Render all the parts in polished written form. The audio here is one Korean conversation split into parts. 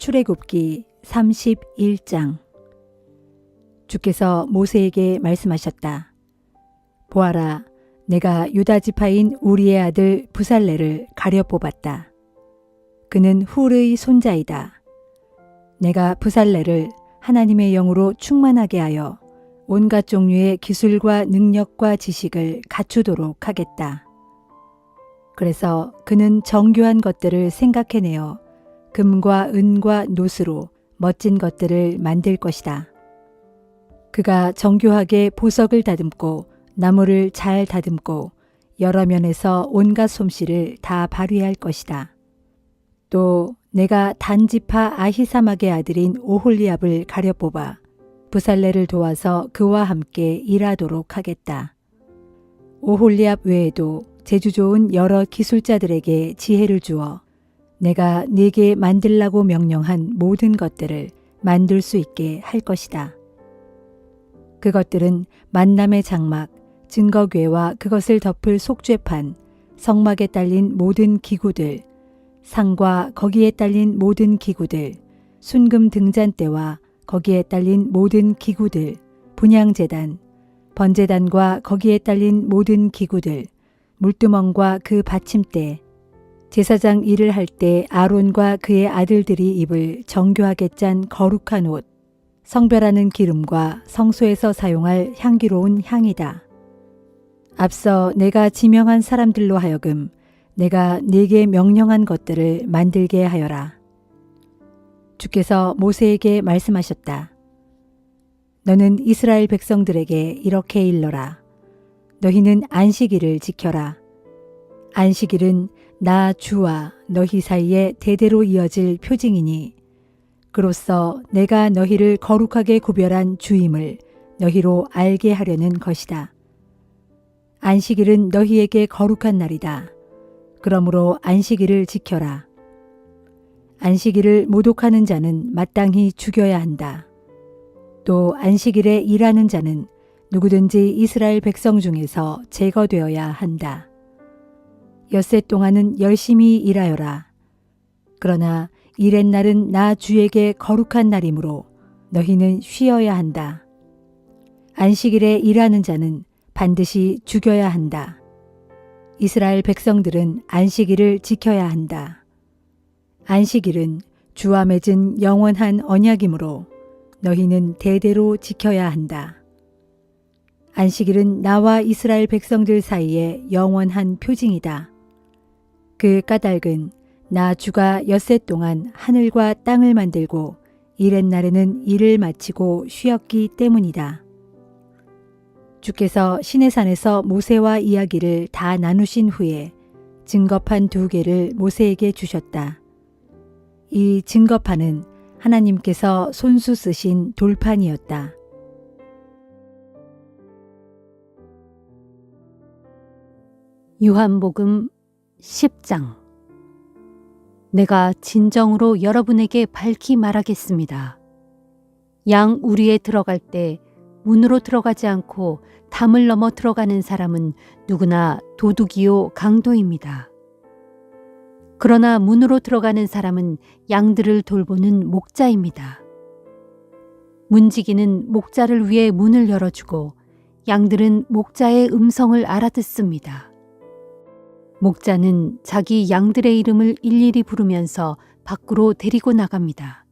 출애굽기 31장. 주께서 모세에게 말씀하셨다. 보아라, 내가 유다 지파인 우리의 아들 부살레를 가려 뽑았다. 그는 훌의 손자이다. 내가 부살레를 하나님의 영으로 충만하게 하여 온갖 종류의 기술과 능력과 지식을 갖추도록 하겠다. 그래서 그는 정교한 것들을 생각해내어 금과 은과 노스로 멋진 것들을 만들 것이다. 그가 정교하게 보석을 다듬고 나무를 잘 다듬고 여러 면에서 온갖 솜씨를 다 발휘할 것이다. 또 내가 단지파 아히사막의 아들인 오홀리압을 가려 뽑아 부살레를 도와서 그와 함께 일하도록 하겠다. 오홀리압 외에도 재주 좋은 여러 기술자들에게 지혜를 주어 내가 네게 만들라고 명령한 모든 것들을 만들 수 있게 할 것이다. 그것들은 만남의 장막, 증거궤와 그것을 덮을 속죄판, 성막에 딸린 모든 기구들, 상과 거기에 딸린 모든 기구들, 순금 등잔대와 거기에 딸린 모든 기구들, 분향제단, 번제단과 거기에 딸린 모든 기구들, 물두멍과 그 받침대, 제사장 일을 할 때 아론과 그의 아들들이 입을 정교하게 짠 거룩한 옷, 성별하는 기름과 성소에서 사용할 향기로운 향이다. 앞서 내가 지명한 사람들로 하여금 내가 네게 명령한 것들을 만들게 하여라. 주께서 모세에게 말씀하셨다. 너는 이스라엘 백성들에게 이렇게 일러라. 너희는 안식일을 지켜라. 안식일은 나 주와 너희 사이에 대대로 이어질 표징이니 그로써 내가 너희를 거룩하게 구별한 주임을 너희로 알게 하려는 것이다. 안식일은 너희에게 거룩한 날이다. 그러므로 안식일을 지켜라. 안식일을 모독하는 자는 마땅히 죽여야 한다. 또 안식일에 일하는 자는 누구든지 이스라엘 백성 중에서 제거되어야 한다. 엿새 동안은 열심히 일하여라. 그러나 일의 날은 나 주에게 거룩한 날이므로 너희는 쉬어야 한다. 안식일에 일하는 자는 반드시 죽여야 한다. 이스라엘 백성들은 안식일을 지켜야 한다. 안식일은 주와 맺은 영원한 언약이므로 너희는 대대로 지켜야 한다. 안식일은 나와 이스라엘 백성들 사이에 영원한 표징이다. 그 까닭은 나 주가 엿새 동안 하늘과 땅을 만들고 이렛 날에는 일을 마치고 쉬었기 때문이다. 주께서 시내산에서 모세와 이야기를 다 나누신 후에 증거판 2개를 모세에게 주셨다. 이 증거판은 하나님께서 손수 쓰신 돌판이었다. 요한복음 10장. 내가 진정으로 여러분에게 밝히 말하겠습니다. 양 우리에 들어갈 때 문으로 들어가지 않고 담을 넘어 들어가는 사람은 누구나 도둑이요 강도입니다. 그러나 문으로 들어가는 사람은 양들을 돌보는 목자입니다. 문지기는 목자를 위해 문을 열어주고 양들은 목자의 음성을 알아듣습니다. 목자는 자기 양들의 이름을 일일이 부르면서 밖으로 데리고 나갑니다.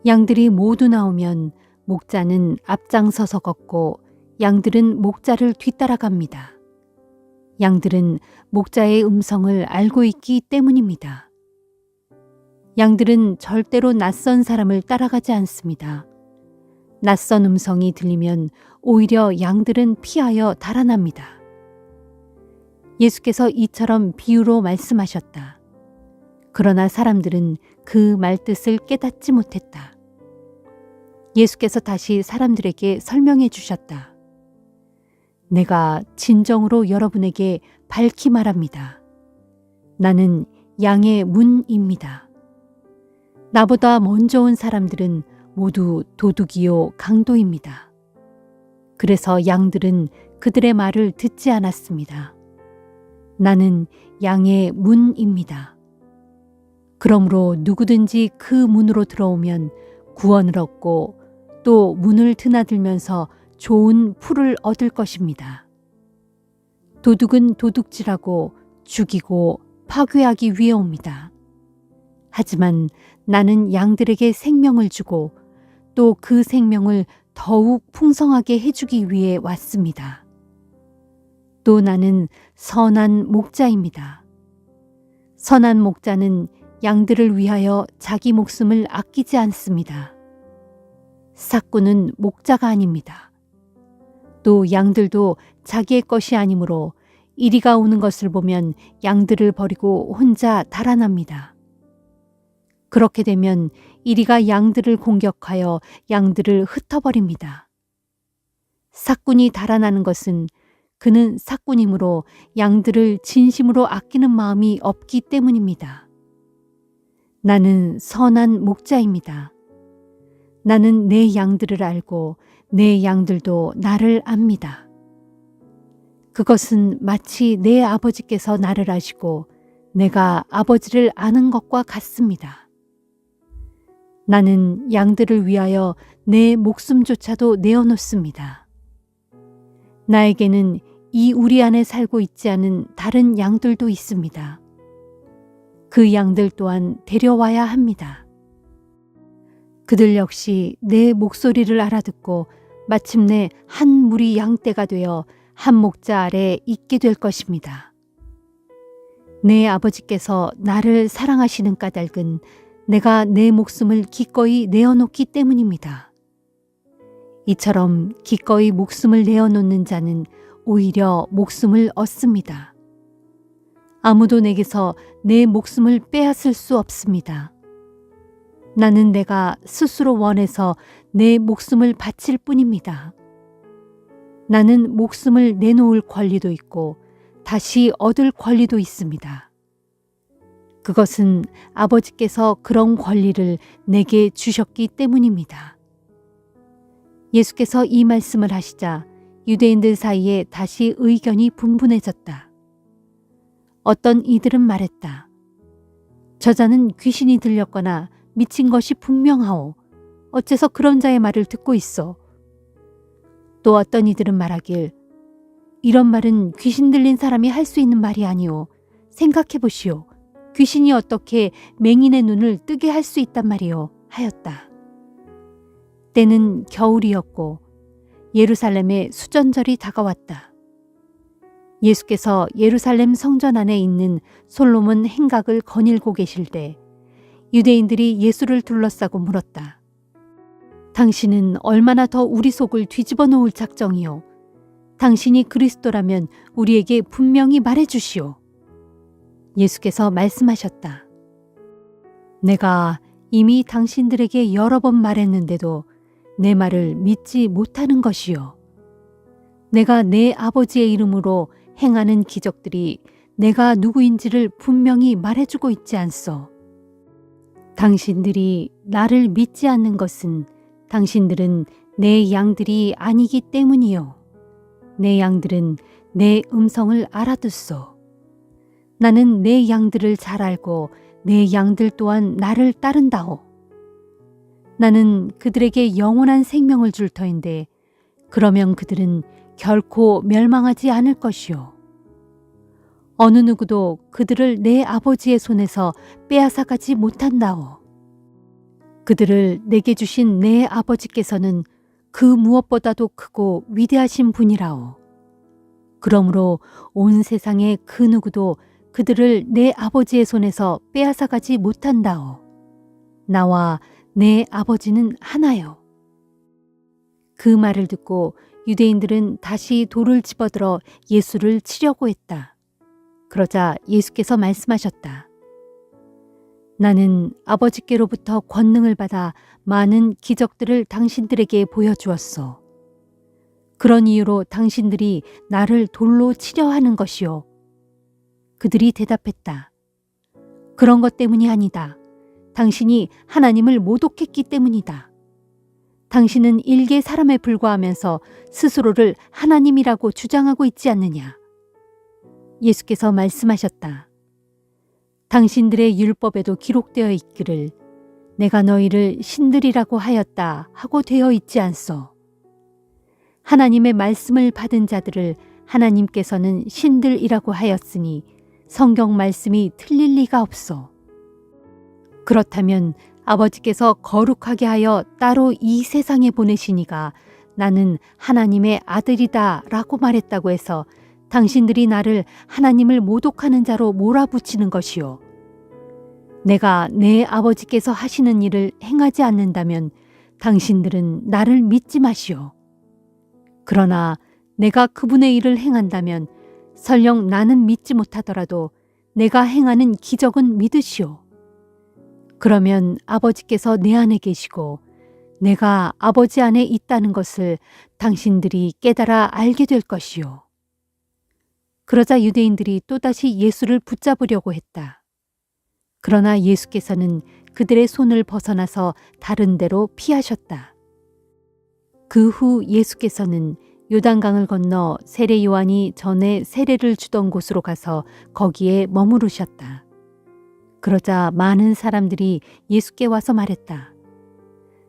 양들이 모두 나오면 목자는 앞장서서 걷고 양들은 목자를 뒤따라갑니다. 양들은 목자의 음성을 알고 있기 때문입니다. 양들은 절대로 낯선 사람을 따라가지 않습니다. 낯선 음성이 들리면 오히려 양들은 피하여 달아납니다. 예수께서 이처럼 비유로 말씀하셨다. 그러나 사람들은 그 말뜻을 깨닫지 못했다. 예수께서 다시 사람들에게 설명해 주셨다. 내가 진정으로 여러분에게 밝히 말합니다. 나는 양의 문입니다. 나보다 먼저 온 사람들은 모두 도둑이요 강도입니다. 그래서 양들은 그들의 말을 듣지 않았습니다. 나는 양의 문입니다. 그러므로 누구든지 그 문으로 들어오면 구원을 얻고 또 문을 드나들면서 좋은 풀을 얻을 것입니다. 도둑은 도둑질하고 죽이고 파괴하기 위해 옵니다. 하지만 나는 양들에게 생명을 주고 또 그 생명을 더욱 풍성하게 해주기 위해 왔습니다. 또 나는 선한 목자입니다. 선한 목자는 양들을 위하여 자기 목숨을 아끼지 않습니다. 삭구는 목자가 아닙니다. 또 양들도 자기의 것이 아니므로 이리가 오는 것을 보면 양들을 버리고 혼자 달아납니다. 그렇게 되면 이리가 양들을 공격하여 양들을 흩어버립니다. 삭군이 달아나는 것은 그는 삭군이므로 양들을 진심으로 아끼는 마음이 없기 때문입니다. 나는 선한 목자입니다. 나는 내 양들을 알고 내 양들도 나를 압니다. 그것은 마치 내 아버지께서 나를 아시고 내가 아버지를 아는 것과 같습니다. 나는 양들을 위하여 내 목숨조차도 내어놓습니다. 나에게는 이 우리 안에 살고 있지 않은 다른 양들도 있습니다. 그 양들 또한 데려와야 합니다. 그들 역시 내 목소리를 알아듣고 마침내 한 무리 양떼가 되어 한 목자 아래 있게 될 것입니다. 내 아버지께서 나를 사랑하시는 까닭은 내가 내 목숨을 기꺼이 내어놓기 때문입니다. 이처럼 기꺼이 목숨을 내어놓는 자는 오히려 목숨을 얻습니다. 아무도 내게서 내 목숨을 빼앗을 수 없습니다. 나는 내가 스스로 원해서 내 목숨을 바칠 뿐입니다. 나는 목숨을 내놓을 권리도 있고 다시 얻을 권리도 있습니다. 그것은 아버지께서 그런 권리를 내게 주셨기 때문입니다. 예수께서 이 말씀을 하시자 유대인들 사이에 다시 의견이 분분해졌다. 어떤 이들은 말했다. 저자는 귀신이 들렸거나 미친 것이 분명하오. 어째서 그런 자의 말을 듣고 있어? 또 어떤 이들은 말하길 이런 말은 귀신 들린 사람이 할 수 있는 말이 아니오. 생각해 보시오. 귀신이 어떻게 맹인의 눈을 뜨게 할 수 있단 말이오. 하였다. 때는 겨울이었고 예루살렘에 수전절이 다가왔다. 예수께서 예루살렘 성전 안에 있는 솔로몬 행각을 거닐고 계실 때 유대인들이 예수를 둘러싸고 물었다. 당신은 얼마나 더 우리 속을 뒤집어 놓을 작정이오. 당신이 그리스도라면 우리에게 분명히 말해 주시오. 예수께서 말씀하셨다. 내가 이미 당신들에게 여러 번 말했는데도 내 말을 믿지 못하는 것이요. 내가 내 아버지의 이름으로 행하는 기적들이 내가 누구인지를 분명히 말해주고 있지 않소. 당신들이 나를 믿지 않는 것은 당신들은 내 양들이 아니기 때문이요. 내 양들은 내 음성을 알아듣소. 나는 내 양들을 잘 알고 내 양들 또한 나를 따른다오. 나는 그들에게 영원한 생명을 줄 터인데 그러면 그들은 결코 멸망하지 않을 것이요. 어느 누구도 그들을 내 아버지의 손에서 빼앗아가지 못한다오. 그들을 내게 주신 내 아버지께서는 그 무엇보다도 크고 위대하신 분이라오. 그러므로 온 세상의 그 누구도 그들을 내 아버지의 손에서 빼앗아가지 못한다오. 나와 내 아버지는 하나요. 그 말을 듣고 유대인들은 다시 돌을 집어들어 예수를 치려고 했다. 그러자 예수께서 말씀하셨다. 나는 아버지께로부터 권능을 받아 많은 기적들을 당신들에게 보여주었소. 그런 이유로 당신들이 나를 돌로 치려 하는 것이요. 그들이 대답했다. 그런 것 때문이 아니다. 당신이 하나님을 모독했기 때문이다. 당신은 일개 사람에 불과하면서 스스로를 하나님이라고 주장하고 있지 않느냐. 예수께서 말씀하셨다. 당신들의 율법에도 기록되어 있기를 내가 너희를 신들이라고 하였다 하고 되어 있지 않소. 하나님의 말씀을 받은 자들을 하나님께서는 신들이라고 하였으니 성경 말씀이 틀릴 리가 없소. 그렇다면 아버지께서 거룩하게 하여 따로 이 세상에 보내시니가 나는 하나님의 아들이다 라고 말했다고 해서 당신들이 나를 하나님을 모독하는 자로 몰아붙이는 것이요. 내가 내 아버지께서 하시는 일을 행하지 않는다면 당신들은 나를 믿지 마시오. 그러나 내가 그분의 일을 행한다면 설령 나는 믿지 못하더라도 내가 행하는 기적은 믿으시오. 그러면 아버지께서 내 안에 계시고 내가 아버지 안에 있다는 것을 당신들이 깨달아 알게 될 것이요. 그러자 유대인들이 또다시 예수를 붙잡으려고 했다. 그러나 예수께서는 그들의 손을 벗어나서 다른 데로 피하셨다. 그 후 예수께서는 요단강을 건너 세례 요한이 전에 세례를 주던 곳으로 가서 거기에 머무르셨다. 그러자 많은 사람들이 예수께 와서 말했다.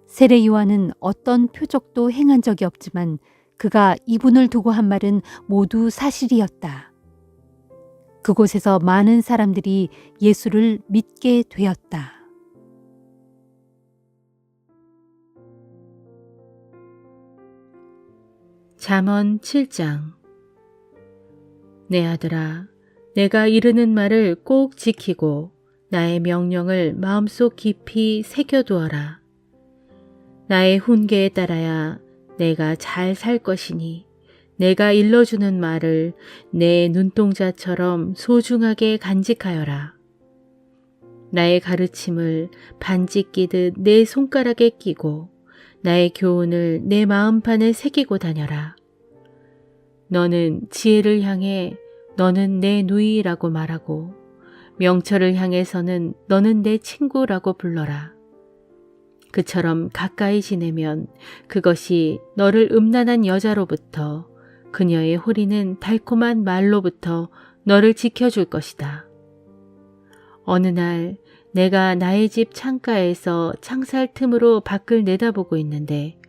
세례 요한은 어떤 표적도 행한 적이 없지만 그가 이분을 두고 한 말은 모두 사실이었다. 그곳에서 많은 사람들이 예수를 믿게 되었다. 잠언 7장. 내 아들아, 내가 이르는 말을 꼭 지키고 나의 명령을 마음속 깊이 새겨두어라. 나의 훈계에 따라야 내가 잘 살 것이니 내가 일러주는 말을 내 눈동자처럼 소중하게 간직하여라. 나의 가르침을 반지 끼듯 내 손가락에 끼고 나의 교훈을 내 마음판에 새기고 다녀라. 너는 지혜를 향해 너는 내 누이라고 말하고 명철을 향해서는 너는 내 친구라고 불러라. 그처럼 가까이 지내면 그것이 너를 음란한 여자로부터 그녀의 호리는 달콤한 말로부터 너를 지켜줄 것이다. 어느 날 내가 나의 집 창가에서 창살 틈으로 밖을 내다보고 있는데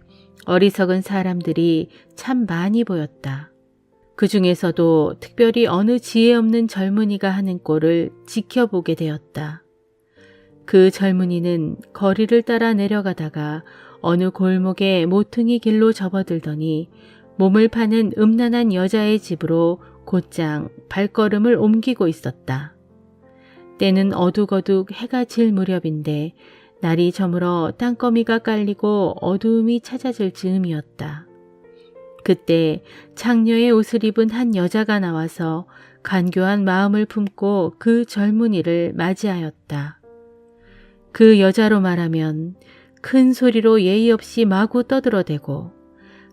어리석은 사람들이 참 많이 보였다. 그 중에서도 특별히 어느 지혜 없는 젊은이가 하는 꼴을 지켜보게 되었다. 그 젊은이는 거리를 따라 내려가다가 어느 골목의 모퉁이 길로 접어들더니 몸을 파는 음란한 여자의 집으로 곧장 발걸음을 옮기고 있었다. 때는 어둑어둑 해가 질 무렵인데 날이 저물어 땅거미가 깔리고 어두움이 찾아질 즈음이었다. 그때 창녀의 옷을 입은 한 여자가 나와서 간교한 마음을 품고 그 젊은이를 맞이하였다. 그 여자로 말하면 큰 소리로 예의 없이 마구 떠들어대고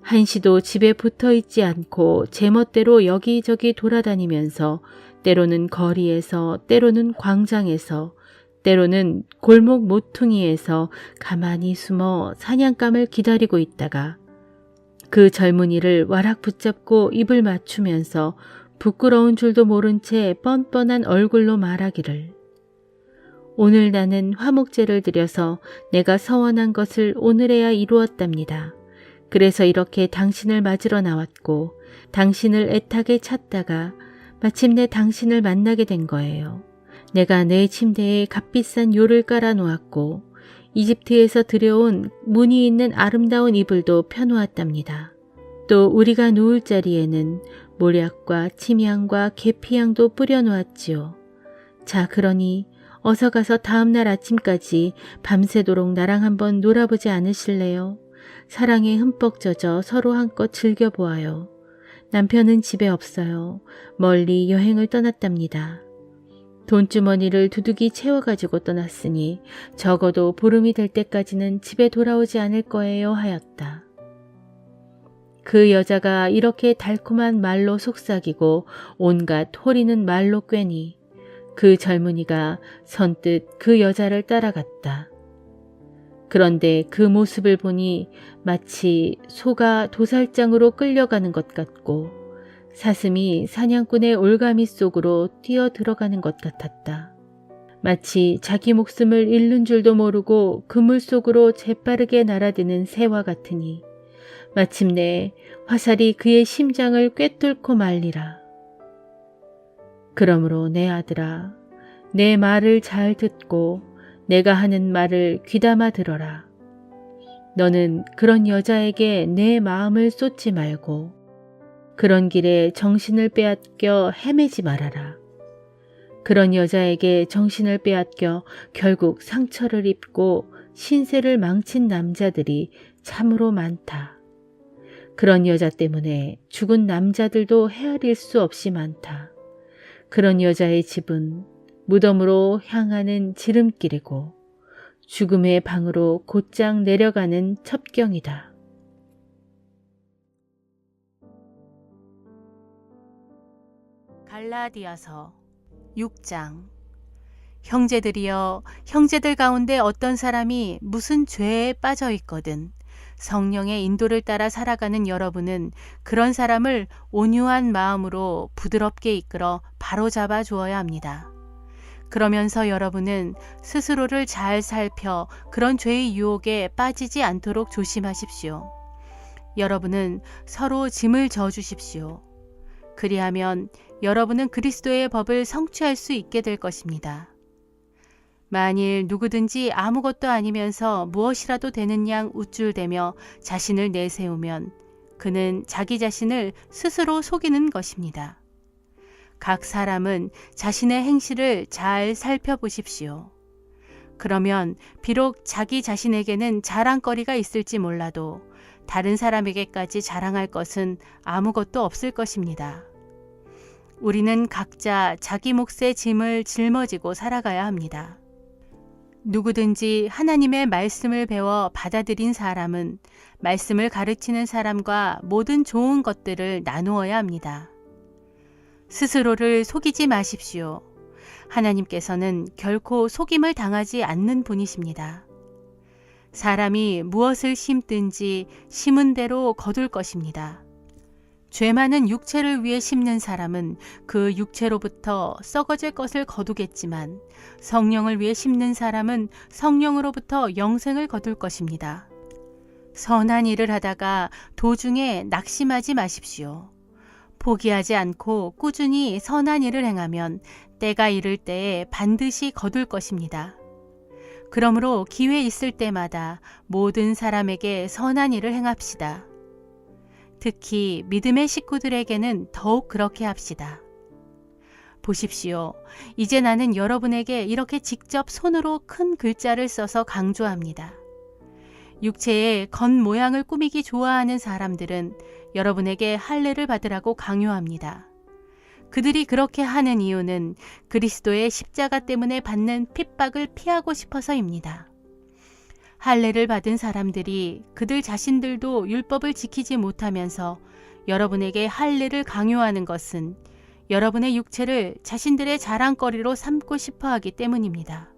한시도 집에 붙어 있지 않고 제멋대로 여기저기 돌아다니면서 때로는 거리에서 때로는 광장에서 때로는 골목 모퉁이에서 가만히 숨어 사냥감을 기다리고 있다가 그 젊은이를 와락 붙잡고 입을 맞추면서 부끄러운 줄도 모른 채 뻔뻔한 얼굴로 말하기를 오늘 나는 화목제를 드려서 내가 서원한 것을 오늘에야 이루었답니다. 그래서 이렇게 당신을 맞으러 나왔고 당신을 애타게 찾다가 마침내 당신을 만나게 된 거예요. 내가 내 침대에 값비싼 요를 깔아 놓았고 이집트에서 들여온 무늬 있는 아름다운 이불도 펴놓았답니다. 또 우리가 누울 자리에는 모략과 침향과 계피향도 뿌려 놓았지요. 자, 그러니 어서 가서 다음날 아침까지 밤새도록 나랑 한번 놀아보지 않으실래요? 사랑에 흠뻑 젖어 서로 한껏 즐겨보아요. 남편은 집에 없어요. 멀리 여행을 떠났답니다. 돈주머니를 두둑이 채워가지고 떠났으니 적어도 보름이 될 때까지는 집에 돌아오지 않을 거예요 하였다. 그 여자가 이렇게 달콤한 말로 속삭이고 온갖 호리는 말로 꿰니 그 젊은이가 선뜻 그 여자를 따라갔다. 그런데 그 모습을 보니 마치 소가 도살장으로 끌려가는 것 같고 사슴이 사냥꾼의 올가미 속으로 뛰어 들어가는 것 같았다. 마치 자기 목숨을 잃는 줄도 모르고 그물 속으로 재빠르게 날아드는 새와 같으니 마침내 화살이 그의 심장을 꿰뚫고 말리라. 그러므로 내 아들아, 내 말을 잘 듣고 내가 하는 말을 귀담아 들어라. 너는 그런 여자에게 내 마음을 쏟지 말고 그런 길에 정신을 빼앗겨 헤매지 말아라. 그런 여자에게 정신을 빼앗겨 결국 상처를 입고 신세를 망친 남자들이 참으로 많다. 그런 여자 때문에 죽은 남자들도 헤아릴 수 없이 많다. 그런 여자의 집은 무덤으로 향하는 지름길이고 죽음의 방으로 곧장 내려가는 첩경이다. 갈라디아서 6장. 형제들이여, 형제들 가운데 어떤 사람이 무슨 죄에 빠져 있거든 성령의 인도를 따라 살아가는 여러분은 그런 사람을 온유한 마음으로 부드럽게 이끌어 바로잡아 주어야 합니다. 그러면서 여러분은 스스로를 잘 살펴 그런 죄의 유혹에 빠지지 않도록 조심하십시오. 여러분은 서로 짐을 져주십시오. 그리하면 여러분은 그리스도의 법을 성취할 수 있게 될 것입니다. 만일 누구든지 아무것도 아니면서 무엇이라도 되는 양 우쭐대며 자신을 내세우면 그는 자기 자신을 스스로 속이는 것입니다. 각 사람은 자신의 행실을 잘 살펴보십시오. 그러면 비록 자기 자신에게는 자랑거리가 있을지 몰라도 다른 사람에게까지 자랑할 것은 아무것도 없을 것입니다. 우리는 각자 자기 몫의 짐을 짊어지고 살아가야 합니다. 누구든지 하나님의 말씀을 배워 받아들인 사람은 말씀을 가르치는 사람과 모든 좋은 것들을 나누어야 합니다. 스스로를 속이지 마십시오. 하나님께서는 결코 속임을 당하지 않는 분이십니다. 사람이 무엇을 심든지 심은 대로 거둘 것입니다. 죄 많은 육체를 위해 심는 사람은 그 육체로부터 썩어질 것을 거두겠지만 성령을 위해 심는 사람은 성령으로부터 영생을 거둘 것입니다. 선한 일을 하다가 도중에 낙심하지 마십시오. 포기하지 않고 꾸준히 선한 일을 행하면 때가 이를 때에 반드시 거둘 것입니다. 그러므로 기회 있을 때마다 모든 사람에게 선한 일을 행합시다. 특히 믿음의 식구들에게는 더욱 그렇게 합시다. 보십시오. 이제 나는 여러분에게 이렇게 직접 손으로 큰 글자를 써서 강조합니다. 육체의 겉모양을 꾸미기 좋아하는 사람들은 여러분에게 할례를 받으라고 강요합니다. 그들이 그렇게 하는 이유는 그리스도의 십자가 때문에 받는 핍박을 피하고 싶어서입니다. 할례를 받은 사람들이 그들 자신들도 율법을 지키지 못하면서 여러분에게 할례를 강요하는 것은 여러분의 육체를 자신들의 자랑거리로 삼고 싶어 하기 때문입니다.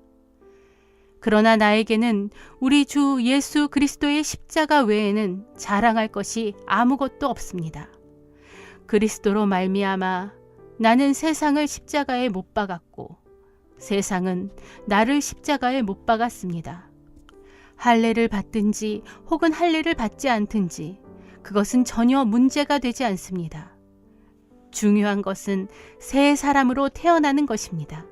그러나 나에게는 우리 주 예수 그리스도의 십자가 외에는 자랑할 것이 아무것도 없습니다. 그리스도로 말미암아 나는 세상을 십자가에 못 박았고 세상은 나를 십자가에 못 박았습니다. 할례를 받든지 혹은 할례를 받지 않든지 그것은 전혀 문제가 되지 않습니다. 중요한 것은 새 사람으로 태어나는 것입니다.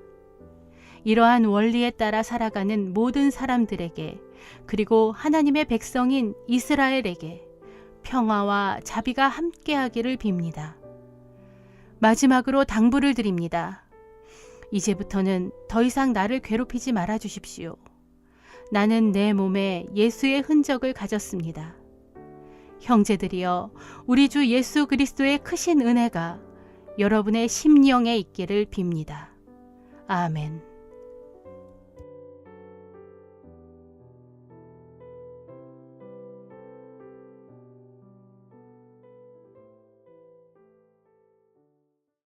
이러한 원리에 따라 살아가는 모든 사람들에게 그리고 하나님의 백성인 이스라엘에게 평화와 자비가 함께하기를 빕니다. 마지막으로 당부를 드립니다. 이제부터는 더 이상 나를 괴롭히지 말아 주십시오. 나는 내 몸에 예수의 흔적을 가졌습니다. 형제들이여, 우리 주 예수 그리스도의 크신 은혜가 여러분의 심령에 있기를 빕니다. 아멘.